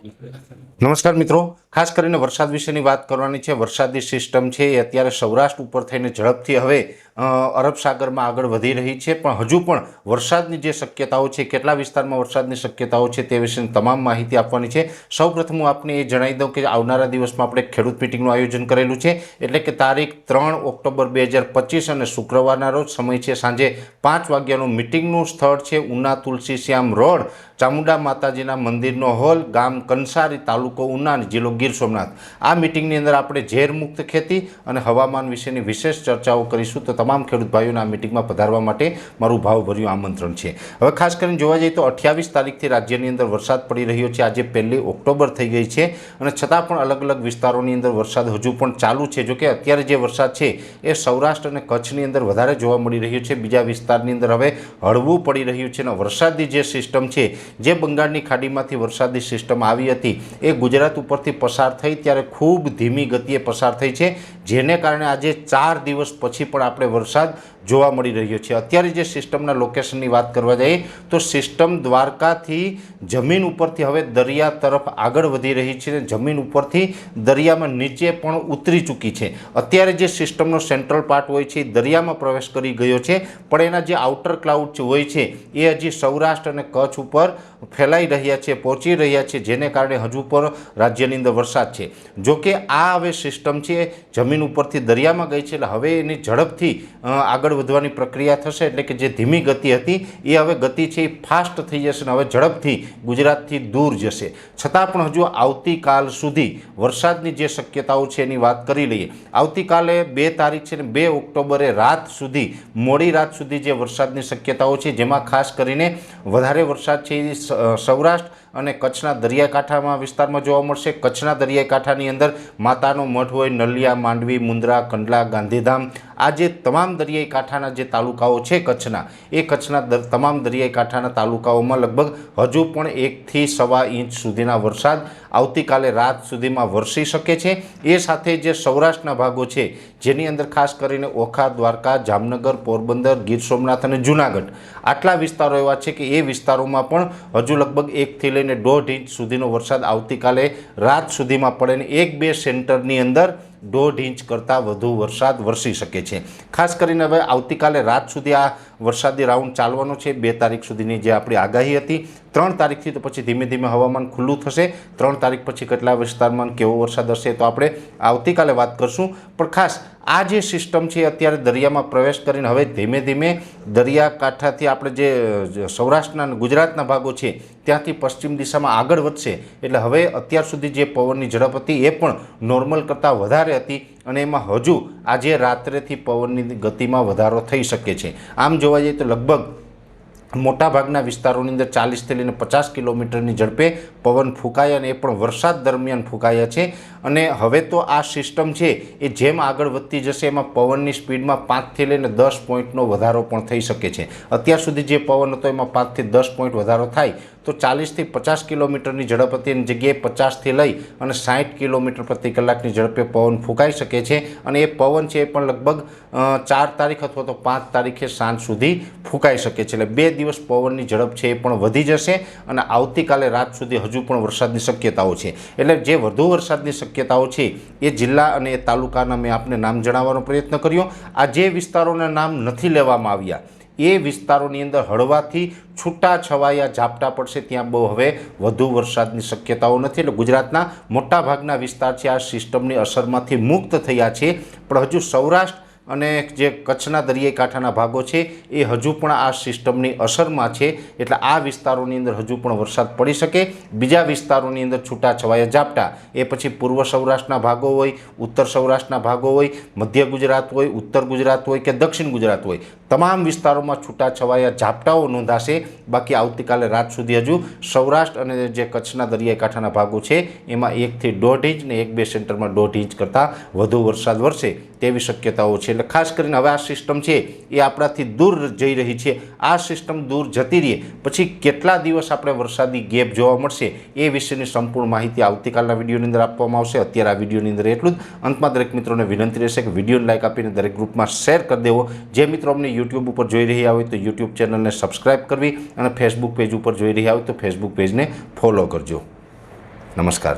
નમસ્કાર મિત્રો, ખાસ કરીને વરસાદ વિશેની વાત કરવાની છે। વરસાદી સિસ્ટમ છે એ અત્યારે સૌરાષ્ટ્ર ઉપર થઈને ઝડપથી હવે અરબ સાગરમાં આગળ વધી રહી છે, પણ હજુ પણ વરસાદની જે શક્યતાઓ છે, કેટલા વિસ્તારમાં વરસાદની શક્યતાઓ છે તે વિશેની તમામ માહિતી આપવાની છે। સૌપ્રથમ હું આપને એ જણાવી દઉં કે આવનારા દિવસમાં આપણે ખેડૂત મિટિંગનું આયોજન કરેલું છે, એટલે કે તારીખ 3 ઓક્ટોબર 2025 અને શુક્રવારના રોજ સમય છે સાંજે 5 વાગ્યાનું મિટિંગનું સ્થળ છે ઉના તુલસી શ્યામ રોડ, ચામુંડા માતાજીના મંદિરનો હોલ, ગામ કંસારી, તાલુકો ઉના, જિલ્લો ગીર સોમનાથ। આ મિટિંગની અંદર આપણે ઝેર મુક્ત ખેતી અને હવામાન વિશેની વિશેષ ચર્ચાઓ કરીશું, તો તમામ ખેડૂત ભાઈઓને આ મિટિંગમાં પધારવા માટે મારું ભાવભર્યું આમંત્રણ છે। હવે ખાસ કરીને જોવા જઈએ તો 28 તારીખથી રાજ્યની અંદર વરસાદ પડી રહ્યો છે। આજે 1 ઓક્ટોબર થઈ ગઈ છે અને છતાં પણ અલગ અલગ વિસ્તારોની અંદર વરસાદ હજુ પણ ચાલુ છે। જોકે અત્યારે જે વરસાદ છે એ સૌરાષ્ટ્ર અને કચ્છની અંદર વધારે જોવા મળી રહ્યો છે, બીજા વિસ્તારની અંદર હવે હળવું પડી રહ્યું છે અને વરસાદની જે સિસ્ટમ છે, જે બંગાળની ખાડીમાંથી વરસાદી સિસ્ટમ આવી હતી એ ગુજરાત ઉપરથી પસાર થઈ ત્યારે ખૂબ ધીમી ગતિએ પસાર થઈ છે, જેને કારણે આજે 4 દિવસ પછી પણ આપણે વરસાદ જોવા મળી રહ્યો છે। અત્યારે જે સિસ્ટમના લોકેશનની વાત કરવા જઈએ તો સિસ્ટમ દ્વારકાથી જમીન ઉપરથી હવે દરિયા તરફ આગળ વધી રહી છે, જમીન ઉપરથી દરિયામાં નીચે પણ ઉતરી ચૂકી છે। અત્યારે જે સિસ્ટમનો સેન્ટ્રલ પાર્ટ હોય છે એ દરિયામાં પ્રવેશ કરી ગયો છે, પણ એના જે આઉટર ક્લાઉડ હોય છે એ હજી સૌરાષ્ટ્ર અને કચ્છ ઉપર ફેલાઈ રહ્યા છે, પહોંચી રહ્યા છે, જેને કારણે હજુ પણ રાજ્યની અંદર વરસાદ છે। જોકે આ હવે સિસ્ટમ છે જમીન ઉપરથી દરિયામાં ગઈ છે, એટલે હવે એની ઝડપથી આગળ વધવાની પ્રક્રિયા થશે, એટલે કે જે ધીમી ગતિ હતી એ હવે ગતિ છે એ ફાસ્ટ થઈ જશે અને હવે ઝડપથી ગુજરાતથી દૂર જશે। છતાં પણ હજુ આવતીકાલ સુધી વરસાદની જે શક્યતાઓ છે એની વાત કરી લઈએ। આવતીકાલે 2 તારીખ છે ને 2 ઓક્ટોબરે રાત સુધી, મોડી રાત સુધી જે વરસાદની શક્યતાઓ છે, જેમાં ખાસ કરીને વધારે વરસાદ છે એ સૌરાષ્ટ્ર અને કચ્છના દરિયાકાંઠામાં વિસ્તારમાં જોવા મળશે। કચ્છના દરિયાકાંઠાની અંદર માતાનો મઢ હોય, નલિયા, માંડવી, મુંદ્રા, કંડલા, ગાંધીધામ, આ જે તમામ દરિયાઈ કાંઠાના જે તાલુકાઓ છે કચ્છના, એ કચ્છના તમામ દરિયાઈ કાંઠાના તાલુકાઓમાં લગભગ હજુ પણ 1 થી 1.25 ઇંચ સુધીના વરસાદ આવતીકાલે રાત સુધીમાં વરસી શકે છે। એ સાથે જે સૌરાષ્ટ્રના ભાગો છે, જેની અંદર ખાસ કરીને ઓખા, દ્વારકા, જામનગર, પોરબંદર, ગીર સોમનાથ અને જૂનાગઢ, આટલા વિસ્તારો એવા છે કે એ વિસ્તારોમાં પણ હજુ લગભગ 1 થી લઈને 1.5 ઇંચ સુધીનો વરસાદ આવતીકાલે રાત સુધીમાં પડે ને 1-2 સેન્ટરની અંદર 1.5 ઇંચ કરતાં વધુ વરસાદ વરસી શકે છે। ખાસ કરીને હવે આવતીકાલે રાત સુધી આ વરસાદી રાઉન્ડ ચાલવાનો છે, 2 તારીખ સુધીની જે આપણી આગાહી હતી। 3 તારીખથી તો પછી ધીમે ધીમે હવામાન ખુલ્લું થશે। 3 તારીખ પછી કેટલા વિસ્તારમાં કેવો વરસાદ હશે તો આપણે આવતીકાલે વાત કરશું, પણ ખાસ આ જે સિસ્ટમ છે અત્યારે દરિયામાં પ્રવેશ કરીને હવે ધીમે ધીમે દરિયાકાંઠાથી આપણે જે સૌરાષ્ટ્રના અને ગુજરાતના ભાગો છે ત્યાંથી પશ્ચિમ દિશામાં આગળ વધશે, એટલે હવે અત્યાર સુધી જે પવનની ઝડપ હતી એ પણ નોર્મલ કરતાં વધારે હતી અને એમાં હજુ આજે રાત્રેથી પવનની ગતિમાં વધારો થઈ શકે છે। આમ જોવા જઈએ તો લગભગ મોટાભાગના વિસ્તારોની અંદર 40 થી લઈને 50 કિલોમીટરની ઝડપે પવન ફૂંકાયા અને એ પણ વરસાદ દરમિયાન ફૂંકાયા છે। અને હવે તો આ સિસ્ટમ છે એ જેમ આગળ વધતી જશે એમાં પવનની સ્પીડમાં 5 થી લઈને 10 પોઈન્ટનો વધારો પણ થઈ શકે છે। અત્યાર સુધી જે પવન હતો એમાં 5 થી 10 પોઈન્ટ વધારો થાય તો 40 થી 50 કિલોમીટરની ઝડપ હતી એની જગ્યાએ 50 થી લઈ અને 60 કિલોમીટર પ્રતિ કલાકની ઝડપે પવન ફૂંકાઈ શકે છે અને એ પવન છે એ પણ લગભગ 4 તારીખ અથવા તો 5 તારીખે સાંજ સુધી ફૂંકાઈ શકે છે। એટલે 2 દિવસ પવનની ઝડપ છે એ પણ વધી જશે અને આવતીકાલે રાત સુધી હજુ પણ વરસાદની શક્યતાઓ છે। એટલે જે વધુ વરસાદની શક્યતાઓ છે એ જિલ્લા અને એ તાલુકાના મેં આપને નામ જણાવવાનો પ્રયત્ન કર્યો। આ જે વિસ્તારોના નામ નથી લેવામાં આવ્યા એ વિસ્તારોની અંદર હળવાથી છૂટા છવાયા ઝાપટા પડશે, ત્યાં બહુ હવે વધુ વરસાદની શક્યતાઓ નથી। એટલે ગુજરાતના મોટાભાગના વિસ્તાર છે આ સિસ્ટમની અસરમાંથી મુક્ત થયા છે, પણ હજુ સૌરાષ્ટ્ર અને જે કચ્છના દરિયાઈ કાંઠાના ભાગો છે એ હજુ પણ આ સિસ્ટમની અસરમાં છે, એટલે આ વિસ્તારોની અંદર હજુ પણ વરસાદ પડી શકે। બીજા વિસ્તારોની અંદર છૂટાછવાયા ઝાપટા, એ પછી પૂર્વ સૌરાષ્ટ્રના ભાગો હોય, ઉત્તર સૌરાષ્ટ્રના ભાગો હોય, મધ્ય ગુજરાત હોય, ઉત્તર ગુજરાત હોય કે દક્ષિણ ગુજરાત હોય, તમામ વિસ્તારોમાં છૂટાછવાયા ઝાપટાઓ નોંધાશે। બાકી આવતીકાલે રાત સુધી હજુ સૌરાષ્ટ્ર અને જે કચ્છના દરિયાઈ કાંઠાના ભાગો છે એમાં 1 થી 1.5 ઇંચ ને 1-2 સેન્ટરમાં 1.5 ઇંચ કરતાં વધુ વરસાદ વરસે તેવી શક્યતાઓ છે। એટલે ખાસ કરીને હવે આ સિસ્ટમ છે એ આપણાથી દૂર જઈ રહી છે। આ સિસ્ટમ દૂર જતી રહે પછી કેટલા દિવસ આપણે વરસાદી ગેપ જોવા મળશે એ વિશેની સંપૂર્ણ માહિતી આવતીકાલના વિડીયોની અંદર આપવામાં આવશે। અત્યારે આ વિડીયોની અંદર એટલું જ। અંતમાં દરેક મિત્રોને વિનંતી રહેશે કે વિડીયોને લાઇક આપીને દરેક ગ્રુપમાં શેર કરી દેવો। જે મિત્રો અમને યુટ્યુબ ઉપર જોઈ રહ્યા હોય તો યુટ્યુબ ચેનલને સબસ્ક્રાઈબ કરવી અને ફેસબુક પેજ ઉપર જોઈ રહ્યા હોય તો ફેસબુક પેજને ફોલો કરજો। નમસ્કાર.